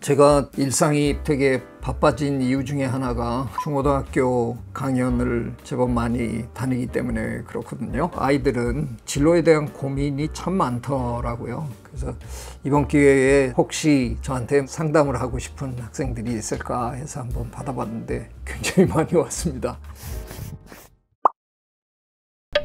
제가 일상이 되게 바빠진 이유 중에 하나가 중고등학교 강연을 제법 많이 다니기 때문에 그렇거든요. 아이들은 진로에 대한 고민이 참 많더라고요. 그래서 이번 기회에 혹시 저한테 상담을 하고 싶은 학생들이 있을까 해서 한번 받아봤는데 굉장히 많이 왔습니다.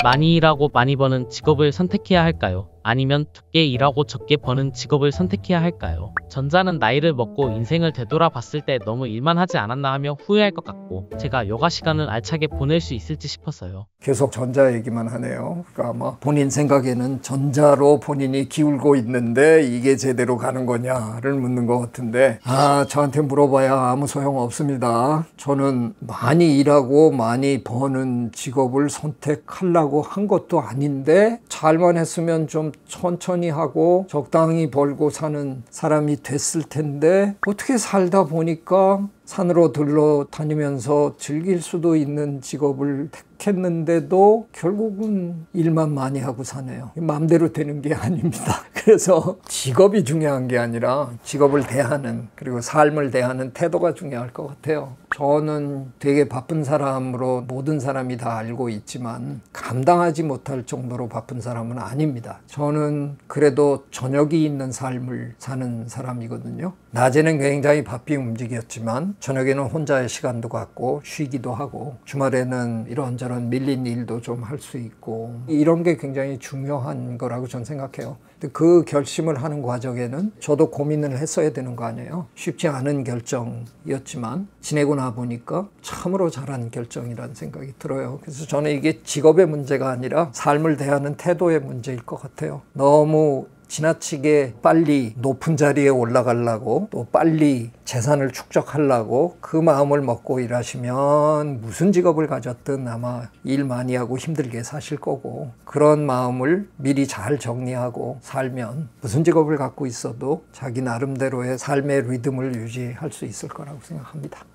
많이 일하고 많이 버는 직업을 선택해야 할까요? 아니면 적게 일하고 적게 버는 직업을 선택해야 할까요? 전자는 나이를 먹고 인생을 되돌아봤을 때 너무 일만 하지 않았나 하며 후회할 것 같고 제가 여가 시간을 알차게 보낼 수 있을지 싶어서요. 계속 전자 얘기만 하네요. 그러니까 아마 본인 생각에는 전자로 본인이 기울고 있는데 이게 제대로 가는 거냐를 묻는 것 같은데 저한테 물어봐야 아무 소용 없습니다. 저는 많이 일하고 많이 버는 직업을 선택하려고 한 것도 아닌데 잘만 했으면 좀 천천히 하고 적당히 벌고 사는 사람이 됐을 텐데 어떻게 살다 보니까 산으로 들러 다니면서 즐길 수도 있는 직업을 택했는데도 결국은 일만 많이 하고 사네요. 마음대로 되는 게 아닙니다. 그래서 직업이 중요한 게 아니라 직업을 대하는 그리고 삶을 대하는 태도가 중요할 것 같아요. 저는 되게 바쁜 사람으로 모든 사람이 다 알고 있지만 감당하지 못할 정도로 바쁜 사람은 아닙니다. 저는 그래도 저녁이 있는 삶을 사는 사람이거든요. 낮에는 굉장히 바삐 움직였지만 저녁에는 혼자의 시간도 갖고 쉬기도 하고 주말에는 이런저런 밀린 일도 좀 할 수 있고 이런 게 굉장히 중요한 거라고 저는 생각해요. 그 결심을 하는 과정에는 저도 고민을 했어야 되는 거 아니에요. 쉽지 않은 결정이었지만 지내고 나 보니까 참으로 잘한 결정이라는 생각이 들어요. 그래서 저는 이게 직업의 문제가 아니라 삶을 대하는 태도의 문제일 것 같아요. 너무 지나치게 빨리 높은 자리에 올라가려고 또 빨리 재산을 축적하려고 그 마음을 먹고 일하시면 무슨 직업을 가졌든 아마 일 많이 하고 힘들게 사실 거고 그런 마음을 미리 잘 정리하고 살면 무슨 직업을 갖고 있어도 자기 나름대로의 삶의 리듬을 유지할 수 있을 거라고 생각합니다.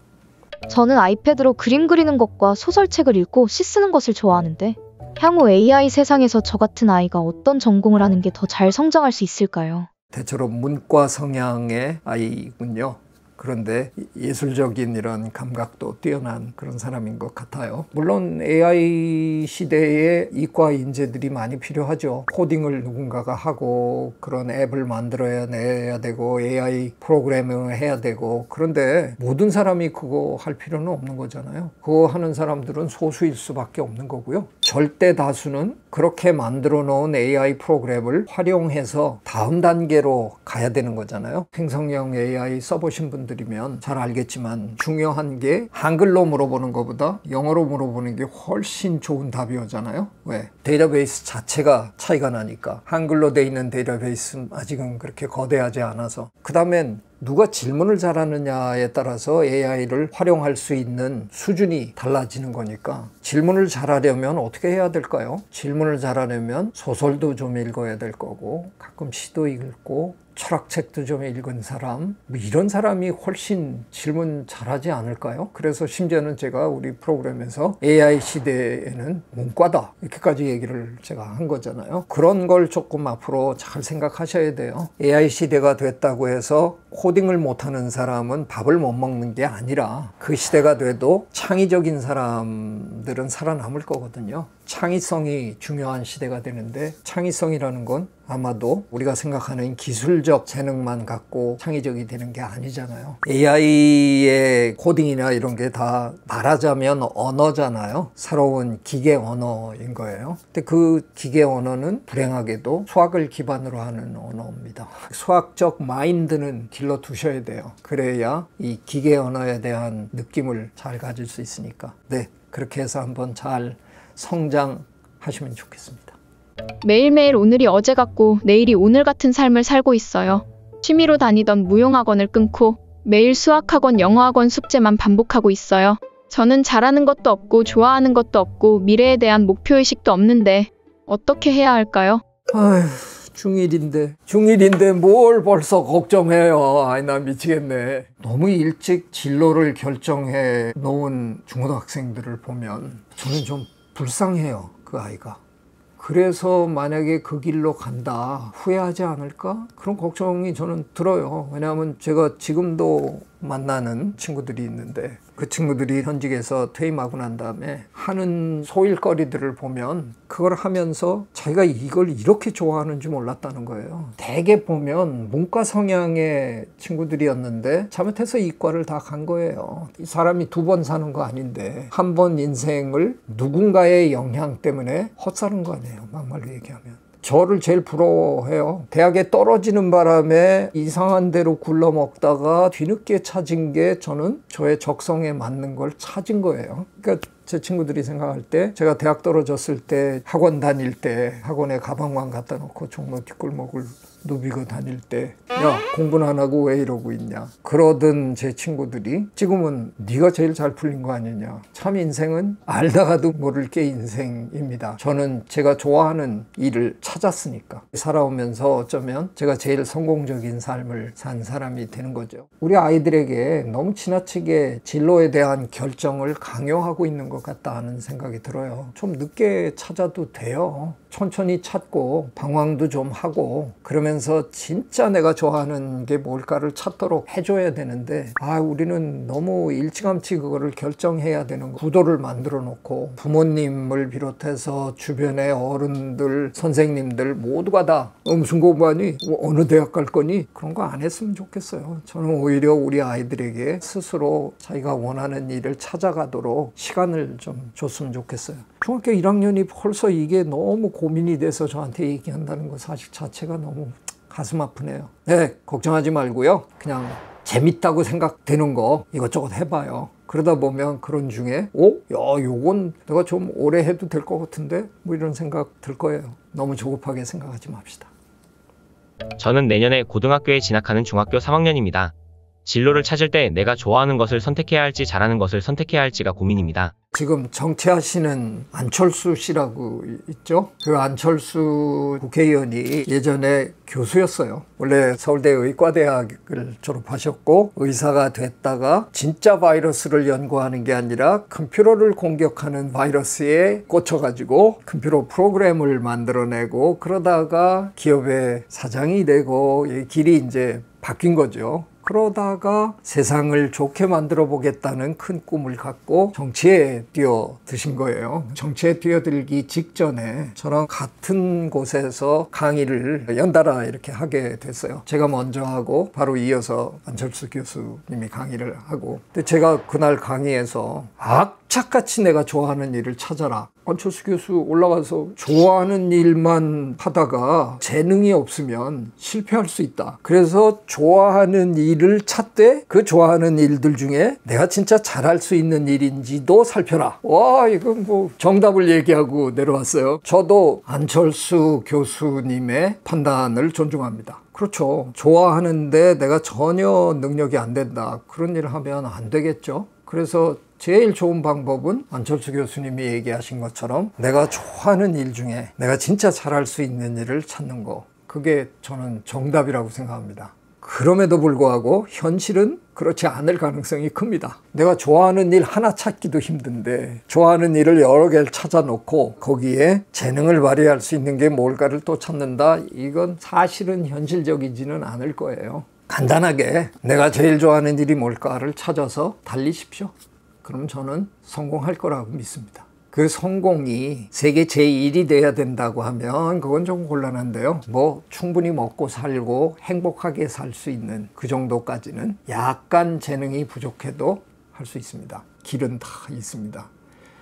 저는 아이패드로 그림 그리는 것과 소설책을 읽고 시 쓰는 것을 좋아하는데 향후 AI 세상에서 저 같은 아이가 어떤 전공을 하는 게 더 잘 성장할 수 있을까요? 대체로 문과 성향의 아이군요. 그런데 예술적인 이런 감각도 뛰어난 그런 사람인 것 같아요. 물론 AI 시대에 이과 인재들이 많이 필요하죠. 코딩을 누군가가 하고 그런 앱을 만들어내야 되고 AI 프로그래밍을 해야 되고 그런데 모든 사람이 그거 할 필요는 없는 거잖아요. 그거 하는 사람들은 소수일 수밖에 없는 거고요. 절대 다수는 그렇게 만들어 놓은 AI 프로그램을 활용해서 다음 단계로 가야 되는 거잖아요. 생성형 AI 써보신 분들이면 잘 알겠지만 중요한 게 한글로 물어보는 것보다 영어로 물어보는 게 훨씬 좋은 답이 오잖아요. 왜? 데이터베이스 자체가 차이가 나니까. 한글로 돼 있는 데이터베이스는 아직은 그렇게 거대하지 않아서. 그 다음엔 누가 질문을 잘하느냐에 따라서 AI를 활용할 수 있는 수준이 달라지는 거니까 질문을 잘하려면 어떻게 해야 될까요? 질문을 잘하려면 소설도 좀 읽어야 될 거고 가끔 시도 읽고 철학책도 좀 읽은 사람 이런 사람이 훨씬 질문 잘하지 않을까요? 그래서 심지어는 제가 우리 프로그램에서 AI 시대에는 문과다 이렇게까지 얘기를 제가 한 거잖아요. 그런 걸 조금 앞으로 잘 생각하셔야 돼요. AI 시대가 됐다고 해서 코딩을 못하는 사람은 밥을 못 먹는 게 아니라 그 시대가 돼도 창의적인 사람들은 살아남을 거거든요. 창의성이 중요한 시대가 되는데 창의성이라는 건 아마도 우리가 생각하는 기술적 재능만 갖고 창의적이 되는 게 아니잖아요. AI의 코딩이나 이런 게 다 말하자면 언어잖아요. 새로운 기계 언어인 거예요. 근데 그 기계 언어는 불행하게도 수학을 기반으로 하는 언어입니다. 수학적 마인드는 길러 두셔야 돼요. 그래야 이 기계 언어에 대한 느낌을 잘 가질 수 있으니까. 네, 그렇게 해서 한번 잘 성장하시면 좋겠습니다. 매일매일 오늘이 어제 같고 내일이 오늘 같은 삶을 살고 있어요. 취미로 다니던 무용학원을 끊고 매일 수학학원, 영어학원 숙제만 반복하고 있어요. 저는 잘하는 것도 없고 좋아하는 것도 없고 미래에 대한 목표의식도 없는데 어떻게 해야 할까요? 아휴, 중1인데 뭘 벌써 걱정해요. 아이, 나 미치겠네. 너무 일찍 진로를 결정해 놓은 중고등학생들을 보면 저는 좀 불쌍해요. 그 아이가. 그래서 만약에 그 길로 간다 후회하지 않을까? 그런 걱정이 저는 들어요. 왜냐하면 제가 지금도 만나는 친구들이 있는데 그 친구들이 현직에서 퇴임하고 난 다음에 하는 소일거리들을 보면 그걸 하면서 자기가 이걸 이렇게 좋아하는 줄 몰랐다는 거예요. 대개 보면 문과 성향의 친구들이었는데 잘못해서 이과를 다 간 거예요. 이 사람이 두 번 사는 거 아닌데 한 번 인생을 누군가의 영향 때문에 헛사는 거 아니에요. 막말로 얘기하면. 저를 제일 부러워해요. 대학에 떨어지는 바람에 이상한 대로 굴러먹다가 뒤늦게 찾은 게 저는 저의 적성에 맞는 걸 찾은 거예요. 그러니까 제 친구들이 생각할 때 제가 대학 떨어졌을 때 학원 다닐 때 학원에 가방만 갖다 놓고 종로 뒷골목을 누비고 다닐 때 야 공부는 안 하고 왜 이러고 있냐 그러던 제 친구들이 지금은 네가 제일 잘 풀린 거 아니냐. 참 인생은 알다가도 모를 게 인생입니다. 저는 제가 좋아하는 일을 찾았으니까 살아오면서 어쩌면 제가 제일 성공적인 삶을 산 사람이 되는 거죠. 우리 아이들에게 너무 지나치게 진로에 대한 결정을 강요하고 있는 것 같다 하는 생각이 들어요. 좀 늦게 찾아도 돼요. 천천히 찾고 방황도 좀 하고 그러면서 진짜 내가 좋아하는 게 뭘까를 찾도록 해줘야 되는데 우리는 너무 일찌감치 그거를 결정해야 되는 구도를 만들어 놓고 부모님을 비롯해서 주변의 어른들 선생님들 모두가 다 무슨 공부하니? 어느 대학 갈 거니? 그런 거 안 했으면 좋겠어요. 저는 오히려 우리 아이들에게 스스로 자기가 원하는 일을 찾아가도록 시간을 좀 줬으면 좋겠어요. 중학교 1학년이 벌써 이게 너무 고민이 돼서 저한테 얘기한다는 것 사실 자체가 너무 가슴 아프네요. 네, 걱정하지 말고요. 그냥 재밌다고 생각되는 거 이것저것 해봐요. 그러다 보면 그런 중에 요건 내가 좀 오래 해도 될 것 같은데 뭐 이런 생각 들 거예요. 너무 조급하게 생각하지 맙시다. 저는 내년에 고등학교에 진학하는 중학교 3학년입니다. 진로를 찾을 때 내가 좋아하는 것을 선택해야 할지 잘하는 것을 선택해야 할지가 고민입니다. 지금 정치하시는 안철수 씨라고 있죠? 그 안철수 국회의원이 예전에 교수였어요. 원래 서울대 의과대학을 졸업하셨고 의사가 됐다가 진짜 바이러스를 연구하는 게 아니라 컴퓨터를 공격하는 바이러스에 꽂혀가지고 컴퓨터 프로그램을 만들어내고 그러다가 기업의 사장이 되고 길이 이제 바뀐 거죠. 그러다가 세상을 좋게 만들어 보겠다는 큰 꿈을 갖고 정치에 뛰어드신 거예요. 정치에 뛰어들기 직전에 저랑 같은 곳에서 강의를 연달아 이렇게 하게 됐어요. 제가 먼저 하고 바로 이어서 안철수 교수님이 강의를 하고 근데 제가 그날 강의에서 악착같이 내가 좋아하는 일을 찾아라. 안철수 교수 올라가서 좋아하는 일만 하다가 재능이 없으면 실패할 수 있다. 그래서 좋아하는 일을 찾되 그 좋아하는 일들 중에 내가 진짜 잘할 수 있는 일인지도 살펴라. 와, 이건 뭐 정답을 얘기하고 내려왔어요. 저도 안철수 교수님의 판단을 존중합니다. 그렇죠. 좋아하는데 내가 전혀 능력이 안 된다. 그런 일을 하면 안 되겠죠. 그래서 제일 좋은 방법은 안철수 교수님이 얘기하신 것처럼 내가 좋아하는 일 중에 내가 진짜 잘할 수 있는 일을 찾는 거. 그게 저는 정답이라고 생각합니다. 그럼에도 불구하고 현실은 그렇지 않을 가능성이 큽니다. 내가 좋아하는 일 하나 찾기도 힘든데 좋아하는 일을 여러 개를 찾아놓고 거기에 재능을 발휘할 수 있는 게 뭘까를 또 찾는다. 이건 사실은 현실적이지는 않을 거예요. 간단하게 내가 제일 좋아하는 일이 뭘까를 찾아서 달리십시오. 그럼 저는 성공할 거라고 믿습니다. 그 성공이 세계 제1이 돼야 된다고 하면 그건 좀 곤란한데요. 뭐 충분히 먹고 살고 행복하게 살 수 있는 그 정도까지는 약간 재능이 부족해도 할 수 있습니다. 길은 다 있습니다.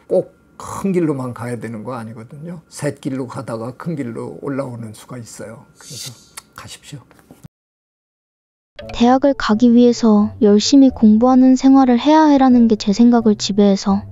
꼭 큰 길로만 가야 되는 거 아니거든요. 샛길로 가다가 큰 길로 올라오는 수가 있어요. 그래서 가십시오. 대학을 가기 위해서 열심히 공부하는 생활을 해야 해라는 게 제 생각을 지배해서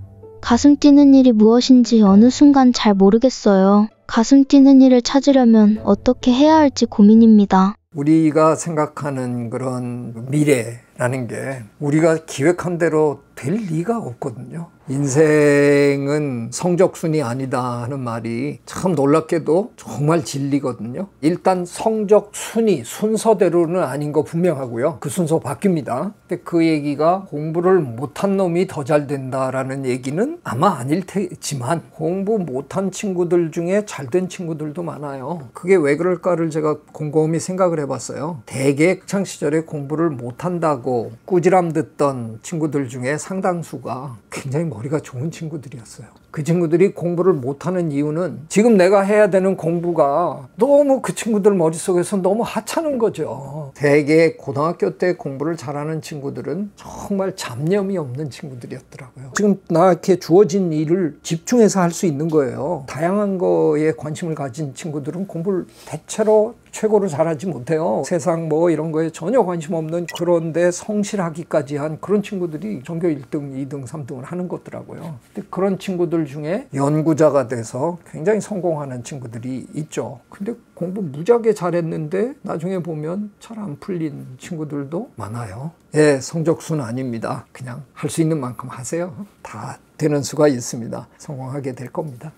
가슴 뛰는 일이 무엇인지 어느 순간 잘 모르겠어요. 가슴 뛰는 일을 찾으려면 어떻게 해야 할지 고민입니다. 우리가 생각하는 그런 미래라는 게 우리가 기획한 대로 될 리가 없거든요. 인생은 성적순이 아니다 하는 말이 참 놀랍게도 정말 진리거든요. 일단 성적순이 순서대로는 아닌 거 분명하고요. 그 순서 바뀝니다. 근데 그 얘기가 공부를 못한 놈이 더 잘 된다라는 얘기는 아마 아닐 테지만 공부 못한 친구들 중에 잘된 친구들도 많아요. 그게 왜 그럴까를 제가 곰곰이 생각을 해봤어요. 대개 학창 시절에 공부를 못한다고 꾸지람 듣던 친구들 중에 상당수가 굉장히 머리가 좋은 친구들이었어요. 그 친구들이 공부를 못하는 이유는 지금 내가 해야 되는 공부가 너무 그 친구들 머릿속에서 너무 하찮은 거죠. 대개 고등학교 때 공부를 잘하는 친구들은 정말 잡념이 없는 친구들이었더라고요. 지금 나한테 주어진 일을 집중해서 할 수 있는 거예요. 다양한 거에 관심을 가진 친구들은 공부를 대체로 최고로 잘하지 못해요. 세상 뭐 이런 거에 전혀 관심 없는, 그런데 성실하기까지 한 그런 친구들이 전교 1등, 2등, 3등을 하는 거더라고요. 근데 그런 친구들 중에 연구자가 돼서 굉장히 성공하는 친구들이 있죠. 근데 공부 무지하게 잘했는데 나중에 보면 잘 안 풀린 친구들도 많아요. 예, 성적순 아닙니다. 그냥 할 수 있는 만큼 하세요. 다 되는 수가 있습니다. 성공하게 될 겁니다.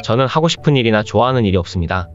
저는 하고 싶은 일이나 좋아하는 일이 없습니다.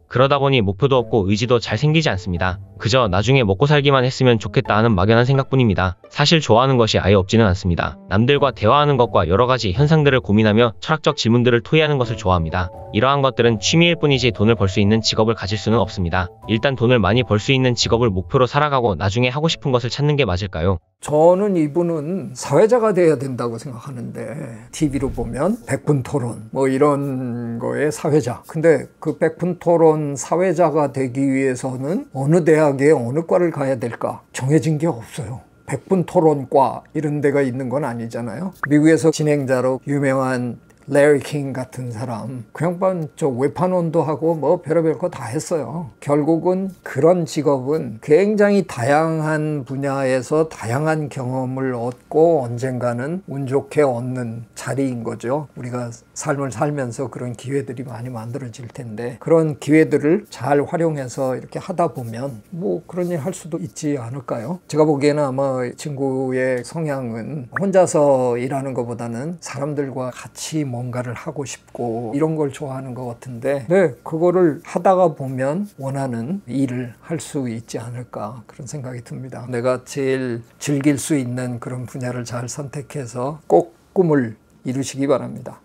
그러다 보니 목표도 없고 의지도 잘 생기지 않습니다. 그저 나중에 먹고 살기만 했으면 좋겠다 하는 막연한 생각뿐입니다. 사실 좋아하는 것이 아예 없지는 않습니다. 남들과 대화하는 것과 여러 가지 현상들을 고민하며 철학적 질문들을 토의하는 것을 좋아합니다. 이러한 것들은 취미일 뿐이지 돈을 벌 수 있는 직업을 가질 수는 없습니다. 일단 돈을 많이 벌 수 있는 직업을 목표로 살아가고 나중에 하고 싶은 것을 찾는 게 맞을까요? 저는 이분은 사회자가 돼야 된다고 생각하는데, TV로 보면 백분토론 뭐 이런 거의 사회자. 근데 그 백분토론 사회자가 되기 위해서는 어느 대학에 어느 과를 가야 될까 정해진 게 없어요. 백분토론과 이런 데가 있는 건 아니잖아요. 미국에서 진행자로 유명한 레리 킹 같은 사람, 그 양반 저 외판원도 하고 뭐 별의별 거 다 했어요. 결국은 그런 직업은 굉장히 다양한 분야에서 다양한 경험을 얻고 언젠가는 운 좋게 얻는 자리인 거죠. 우리가 삶을 살면서 그런 기회들이 많이 만들어질 텐데, 그런 기회들을 잘 활용해서 이렇게 하다 보면 뭐 그런 일 할 수도 있지 않을까요? 제가 보기에는 아마 친구의 성향은 혼자서 일하는 것보다는 사람들과 같이 뭔가를 하고 싶고 이런 걸 좋아하는 것 같은데, 네, 그거를 하다가 보면 원하는 일을 할 수 있지 않을까, 그런 생각이 듭니다. 내가 제일 즐길 수 있는 그런 분야를 잘 선택해서 꼭 꿈을 이루시기 바랍니다.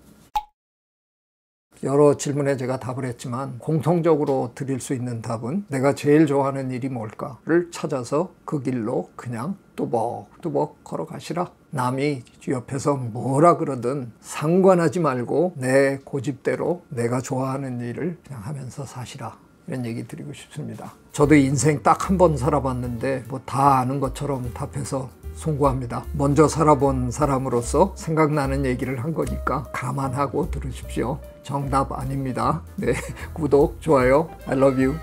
여러 질문에 제가 답을 했지만 공통적으로 드릴 수 있는 답은 내가 제일 좋아하는 일이 뭘까를 찾아서 그 길로 그냥 뚜벅뚜벅 걸어가시라. 남이 옆에서 뭐라 그러든 상관하지 말고 내 고집대로 내가 좋아하는 일을 그냥 하면서 사시라. 이런 얘기 드리고 싶습니다. 저도 인생 딱 한 번 살아봤는데 뭐 다 아는 것처럼 답해서 송구합니다. 먼저 살아본 사람으로서 생각나는 얘기를 한 거니까 감안하고 들으십시오. 정답 아닙니다. 네, 구독, 좋아요, I love you.